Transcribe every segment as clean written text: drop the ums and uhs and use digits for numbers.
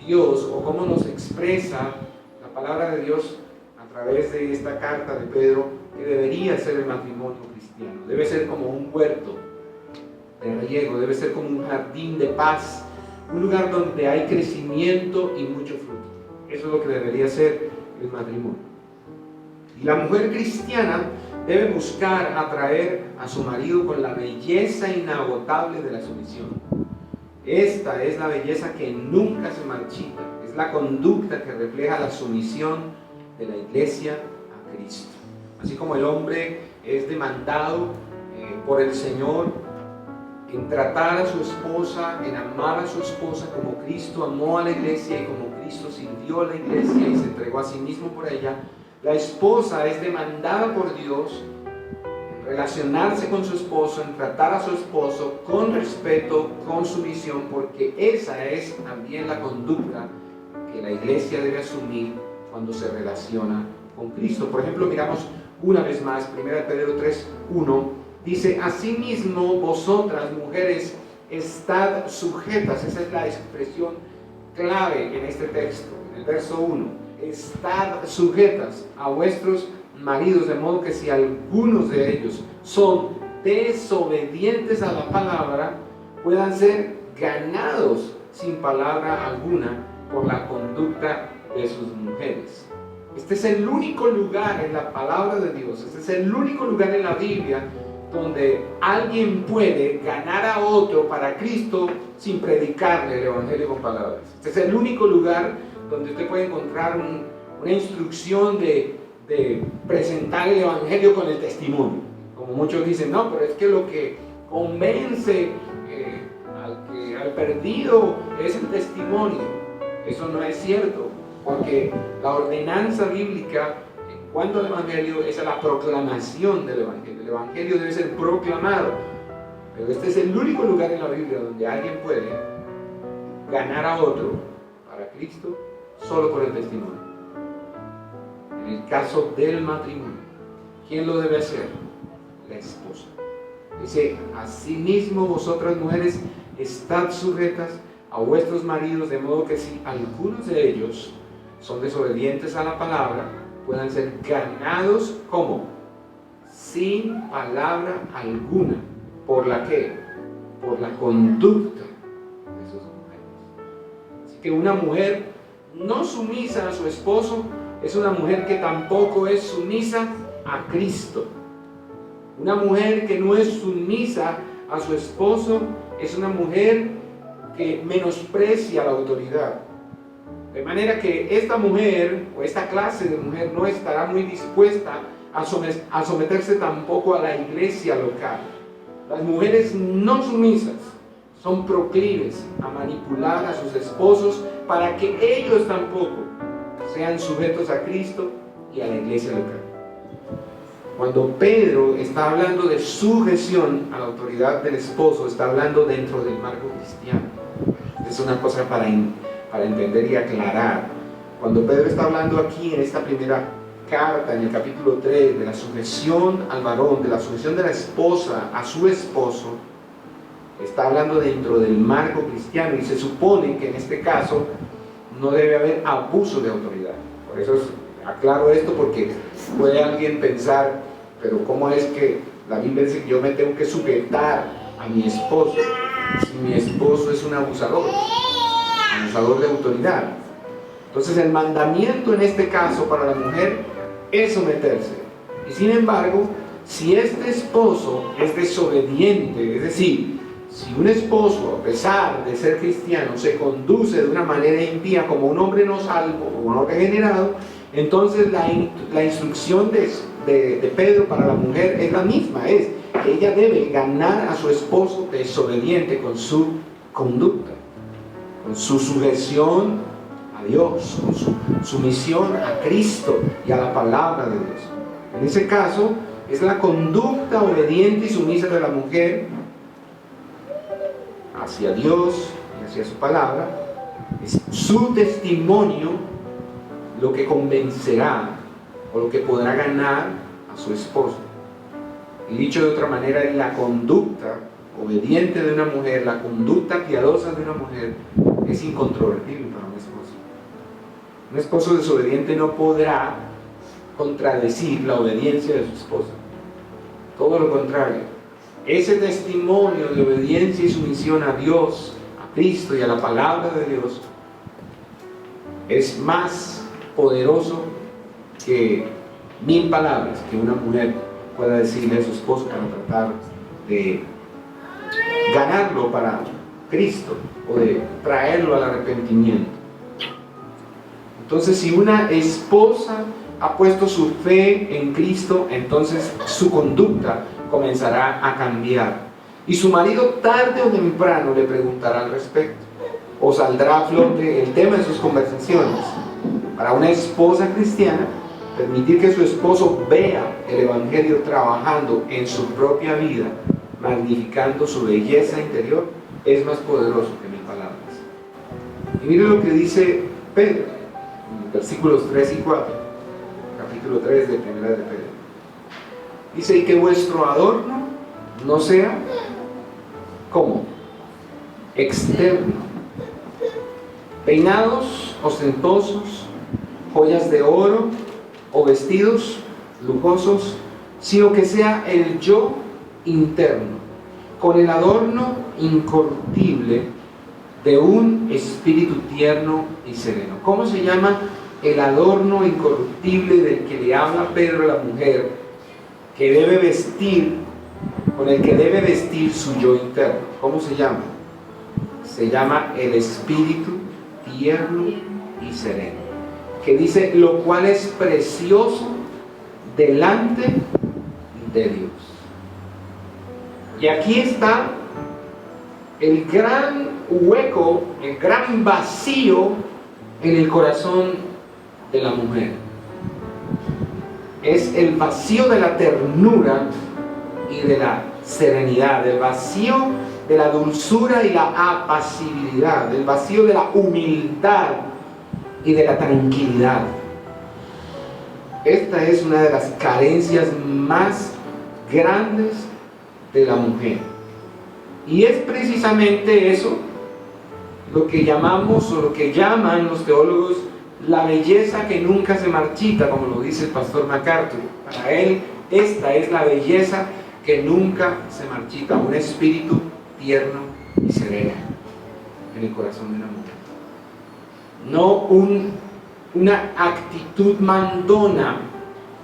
Dios o cómo nos expresa la palabra de Dios a través de esta carta de Pedro, que debería ser el matrimonio cristiano. Debe ser como un huerto de riego, debe ser como un jardín de paz, un lugar donde hay crecimiento y mucho fruto. Eso es lo que debería ser el matrimonio. Y la mujer cristiana debe buscar atraer a su marido con la belleza inagotable de la sumisión. Esta es la belleza que nunca se marchita, es la conducta que refleja la sumisión de la iglesia a Cristo. Así como el hombre es demandado por el Señor en tratar a su esposa, en amar a su esposa como Cristo amó a la iglesia y como Cristo sirvió a la iglesia y se entregó a sí mismo por ella, la esposa es demandada por Dios en relacionarse con su esposo, en tratar a su esposo con respeto, con sumisión, porque esa es también la conducta que la iglesia debe asumir cuando se relaciona con Cristo. Por ejemplo, miramos una vez más 1 Pedro 3:1, dice: asimismo vosotras mujeres estad sujetas. Esa es la expresión clave en este texto, en el verso 1. Estad sujetas a vuestros maridos, de modo que si algunos de ellos son desobedientes a la palabra, puedan ser ganados sin palabra alguna por la conducta de sus mujeres. Este es el único lugar en la palabra de Dios, este es el único lugar en la Biblia donde alguien puede ganar a otro para Cristo sin predicarle el evangelio con palabras. Este es el único lugar donde usted puede encontrar una instrucción de presentar el evangelio con el testimonio. Como muchos dicen, no, pero es que lo que convence al perdido es el testimonio. Eso no es cierto, porque la ordenanza bíblica en cuanto al evangelio es a la proclamación del evangelio. El evangelio debe ser proclamado, pero este es el único lugar en la Biblia donde alguien puede ganar a otro para Cristo solo por el testimonio. En el caso del matrimonio, ¿quién lo debe hacer? La esposa. Dice: asimismo vosotras mujeres estad sujetas a vuestros maridos, de modo que si algunos de ellos son desobedientes a la palabra, puedan ser ganados, ¿cómo? Sin palabra alguna. ¿Por la qué? Por la conducta de sus mujeres. Así que una mujer no sumisa a su esposo es una mujer que tampoco es sumisa a Cristo. Una mujer que no es sumisa a su esposo es una mujer que menosprecia la autoridad. De manera que esta mujer o esta clase de mujer no estará muy dispuesta a someterse tampoco a la iglesia local. Las mujeres no sumisas son proclives a manipular a sus esposos para que ellos tampoco sean sujetos a Cristo y a la iglesia local. Cuando Pedro está hablando de sujeción a la autoridad del esposo, está hablando dentro del marco cristiano. Es una cosa para entender y aclarar. Cuando Pedro está hablando aquí en esta primera carta, en el capítulo 3, de la sujeción al varón, de la sujeción de la esposa a su esposo, está hablando dentro del marco cristiano, y se supone que en este caso no debe haber abuso de autoridad. Por eso aclaro esto, porque puede alguien pensar, pero ¿cómo es que la Biblia dice que yo me tengo que sujetar a mi esposo si mi esposo es un abusador de autoridad? Entonces el mandamiento en este caso para la mujer es someterse. Y sin embargo, si este esposo es desobediente, es decir, si un esposo, a pesar de ser cristiano, se conduce de una manera impía como un hombre no salvo o no regenerado, entonces la instrucción de Pedro para la mujer es la misma, es que ella debe ganar a su esposo desobediente con su conducta, con su sujeción a Dios, con su sumisión a Cristo y a la palabra de Dios. En ese caso, es la conducta obediente y sumisa de la mujer hacia Dios y hacia su palabra, es su testimonio lo que convencerá o lo que podrá ganar a su esposo. Y dicho de otra manera, es la conducta obediente de una mujer, la conducta piadosa de una mujer es incontrovertible para un esposo. Un esposo desobediente no podrá contradecir la obediencia de su esposa. Todo lo contrario. Ese testimonio de obediencia y sumisión a Dios, a Cristo y a la palabra de Dios es más poderoso que 1000 palabras que una mujer pueda decirle a su esposo para tratar de ganarlo para Cristo o de traerlo al arrepentimiento. Entonces, si una esposa ha puesto su fe en Cristo, entonces su conducta comenzará a cambiar. Y su marido tarde o temprano le preguntará al respecto, o saldrá a flote el tema de sus conversaciones. Para una esposa cristiana, permitir que su esposo vea el Evangelio trabajando en su propia vida, magnificando su belleza interior, es más poderoso que 1000 palabras. Y mire lo que dice Pedro, en versículos 3 y 4, capítulo 3 de Primera de Pedro. Dice, y que vuestro adorno no sea, ¿cómo? Externo. Peinados ostentosos, joyas de oro o vestidos lujosos, sino que sea el yo interno, con el adorno incorruptible de un espíritu tierno y sereno. ¿Cómo se llama el adorno incorruptible del que le habla Pedro a la mujer, que debe vestir, con el que debe vestir su yo interno? ¿Cómo se llama? Se llama el espíritu tierno y sereno, que dice, lo cual es precioso delante de Dios. Y aquí está el gran hueco, el gran vacío en el corazón de la mujer. Es el vacío de la ternura y de la serenidad, el vacío de la dulzura y la apacibilidad, el vacío de la humildad y de la tranquilidad. Esta es una de las carencias más grandes de la mujer. Y es precisamente eso lo que llamamos, o lo que llaman los teólogos, la belleza que nunca se marchita, como lo dice el pastor MacArthur. Para él, esta es la belleza que nunca se marchita, un espíritu tierno y sereno en el corazón de la mujer. No una actitud mandona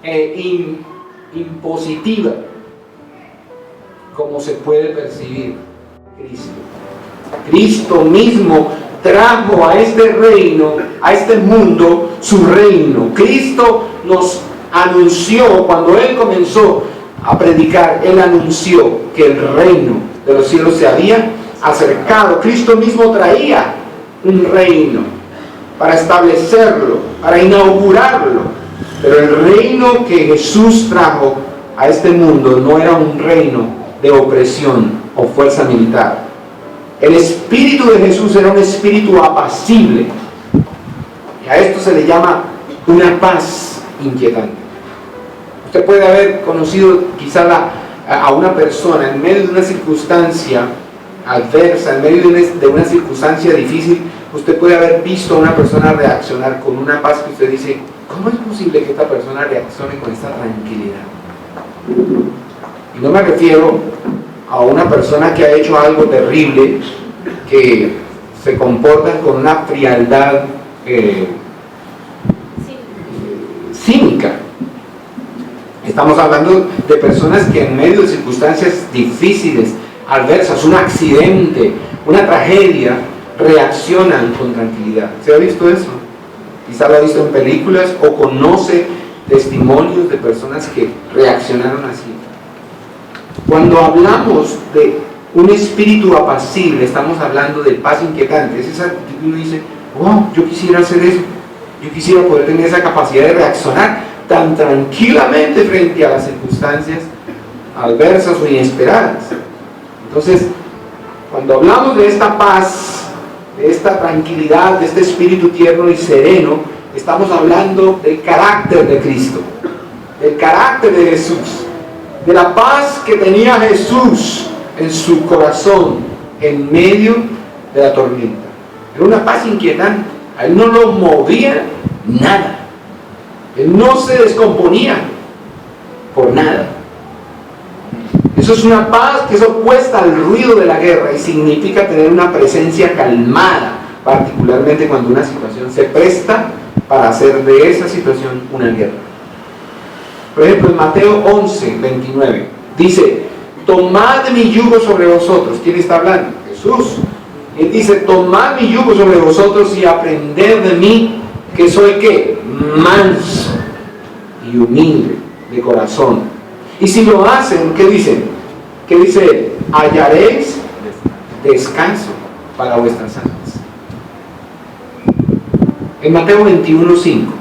e impositiva, como se puede percibir Cristo. Cristo mismo trajo a este reino, a este mundo, su reino. Cristo nos anunció, cuando Él comenzó a predicar, Él anunció que el reino de los cielos se había acercado. Cristo mismo traía un reino para establecerlo, para inaugurarlo. Pero el reino que Jesús trajo a este mundo no era un reino de opresión o fuerza militar. El espíritu de Jesús era un espíritu apacible. Y a esto se le llama una paz inquietante. Usted puede haber conocido quizá a una persona en medio de una circunstancia adversa, en medio de una circunstancia difícil. Usted puede haber visto a una persona reaccionar con una paz que usted dice, ¿cómo es posible que esta persona reaccione con esta tranquilidad? Y no me refiero a una persona que ha hecho algo terrible, que se comporta con una frialdad cínica. Estamos hablando de personas que en medio de circunstancias difíciles, adversas, un accidente, una tragedia, reaccionan con tranquilidad. ¿Se ha visto eso? Quizá lo ha visto en películas o conoce testimonios de personas que reaccionaron así. Cuando hablamos de un espíritu apacible, estamos hablando de paz inquietante. Es esa actitud que uno dice, wow, yo quisiera hacer eso, yo quisiera poder tener esa capacidad de reaccionar tan tranquilamente frente a las circunstancias adversas o inesperadas. Entonces, cuando hablamos de esta paz, de esta tranquilidad, de este espíritu tierno y sereno, estamos hablando del carácter de Cristo, del carácter de Jesús, de la paz que tenía Jesús en su corazón en medio de la tormenta. Era una paz inquietante. A él no lo movía nada. Él no se descomponía por nada. Eso es una paz que es opuesta al ruido de la guerra y significa tener una presencia calmada, particularmente cuando una situación se presta para hacer de esa situación una guerra. Por ejemplo, en Mateo 11, 29, dice: tomad mi yugo sobre vosotros. ¿Quién está hablando? Jesús. Él dice: tomad mi yugo sobre vosotros y aprended de mí, que soy ¿qué? Manso y humilde de corazón. Y si lo hacen, ¿qué dicen? ¿Qué dice él? Hallaréis descanso para vuestras almas. En Mateo 21, 5,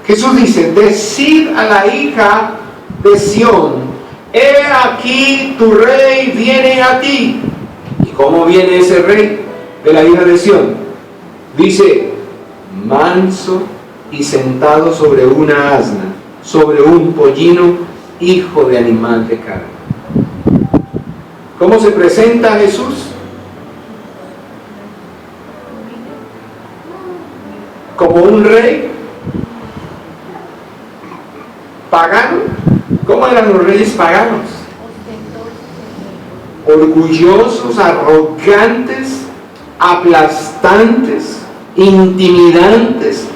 Jesús dice: decid a la hija de Sión, he aquí tu rey viene a ti. ¿Y cómo viene ese rey de la hija de Sión? Dice: manso y sentado sobre una asna, sobre un pollino, hijo de animal de carga. ¿Cómo se presenta Jesús? Como un rey pagano. ¿Cómo eran los reyes paganos? Orgullosos, arrogantes, aplastantes, intimidantes.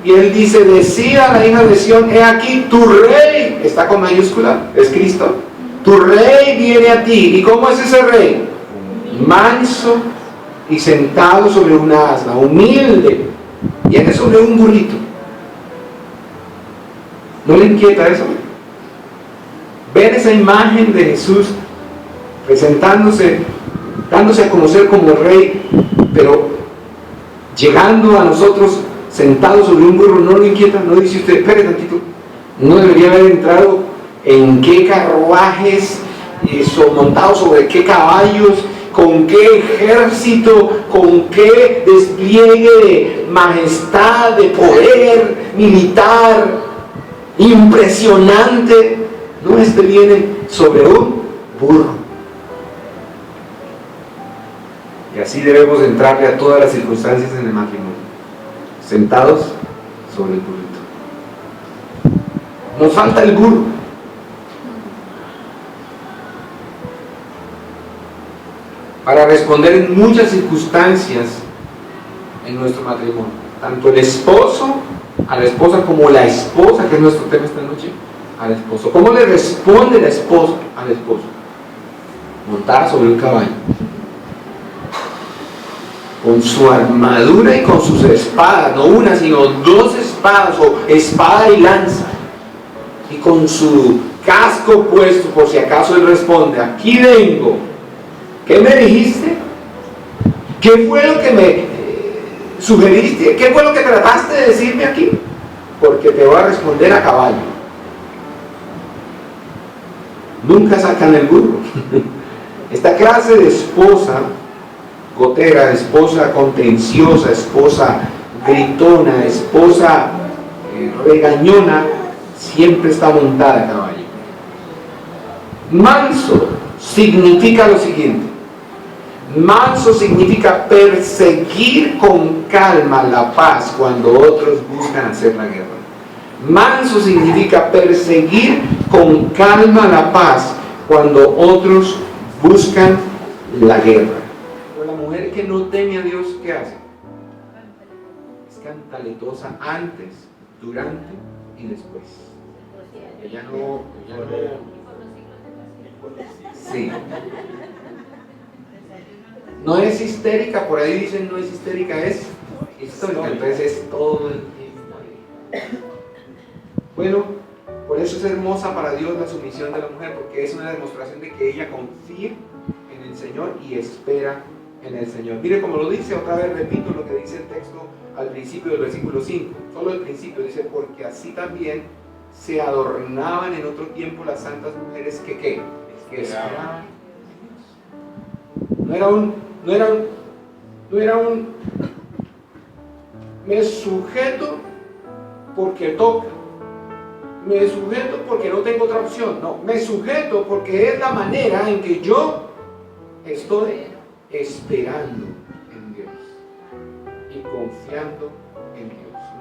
Y él dice: decía a la hija de Sión, he aquí tu rey, está con mayúscula, es Cristo, tu rey viene a ti. ¿Y cómo es ese rey? Manso y sentado sobre una asna, humilde, viene sobre un burrito. ¿No le inquieta eso? Ver esa imagen de Jesús presentándose, dándose a conocer como rey, pero llegando a nosotros sentado sobre un burro, ¿no lo inquieta? ¿No dice usted, espere tantito, no debería haber entrado en qué carruajes, montado sobre qué caballos, con qué ejército, con qué despliegue de majestad, de poder militar impresionante? No, este viene sobre un burro. Y así debemos entrarle a todas las circunstancias en el matrimonio, sentados sobre el burrito. Nos falta el burro. Para responder en muchas circunstancias en nuestro matrimonio. Tanto el esposo a la esposa como la esposa, que es nuestro tema esta noche, al esposo. ¿Cómo le responde la esposa al esposo? Montada sobre un caballo, con su armadura y con sus espadas, no una sino dos espadas, o espada y lanza, y con su casco puesto, por si acaso él responde: aquí vengo. ¿Qué me dijiste? ¿Qué fue lo que me sugeriste? ¿Qué fue lo que trataste de decirme aquí? Porque te voy a responder a caballo. Nunca sacan el burro. Esta clase de esposa gotera, esposa contenciosa, esposa gritona, esposa regañona, siempre está montada a caballo. Manso significa lo siguiente: manso significa perseguir con calma la paz cuando otros buscan hacer la guerra. Manso significa perseguir con calma la paz cuando otros buscan la guerra. Pero la mujer que no teme a Dios, ¿qué hace? Es cantaletosa antes, durante y después. Ella no. Sí. No es histérica, por ahí dicen no es histérica, es histórica, entonces es todo el tiempo. Bueno, por eso es hermosa para Dios la sumisión de la mujer, porque es una demostración de que ella confía en el Señor y espera en el Señor. Mire como lo dice, otra vez repito lo que dice el texto al principio del versículo 5, solo el principio, dice: porque así también se adornaban en otro tiempo las santas mujeres que ¿qué? Que esperaban. No era un me sujeto porque toca, me sujeto porque no tengo otra opción. No, me sujeto porque es la manera en que yo estoy esperando en Dios y confiando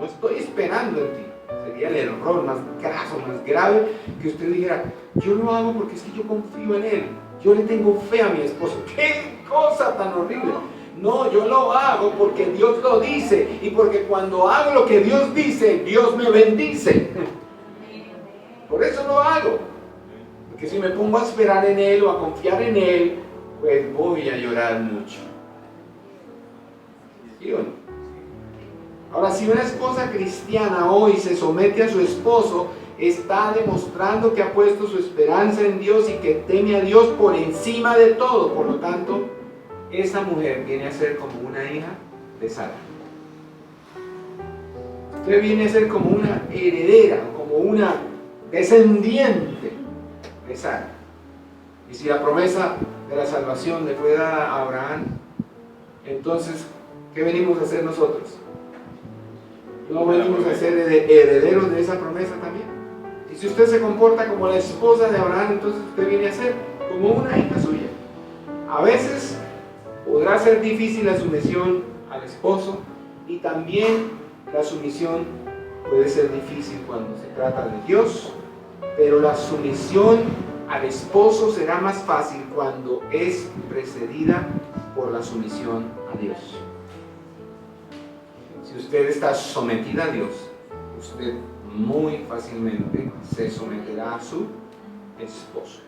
no estoy esperando en ti. Sería el error más graso, más grave, que usted dijera, yo lo hago porque es que yo confío en él, yo le tengo fe a mi esposo. ¡Qué cosa tan horrible! No, yo lo hago porque Dios lo dice, y porque cuando hago lo que Dios dice, Dios me bendice. Por eso lo hago. Porque si me pongo a esperar en él o a confiar en él, pues voy a llorar mucho. ¿Sí o no? Ahora, si una esposa cristiana hoy se somete a su esposo, está demostrando que ha puesto su esperanza en Dios y que teme a Dios por encima de todo. Por lo tanto, esa mujer viene a ser como una hija de Sara. Usted viene a ser como una heredera, como una descendiente de Sara. Y si la promesa de la salvación le fue dada a Abraham, entonces, ¿qué venimos a hacer nosotros? ¿No venimos a ser herederos de esa promesa también? Y si usted se comporta como la esposa de Abraham, entonces usted viene a ser como una hija suya. A veces podrá ser difícil la sumisión al esposo, y también la sumisión puede ser difícil cuando se trata de Dios, pero la sumisión al esposo será más fácil cuando es precedida por la sumisión a Dios. Si usted está sometida a Dios, usted muy fácilmente se someterá a su esposo.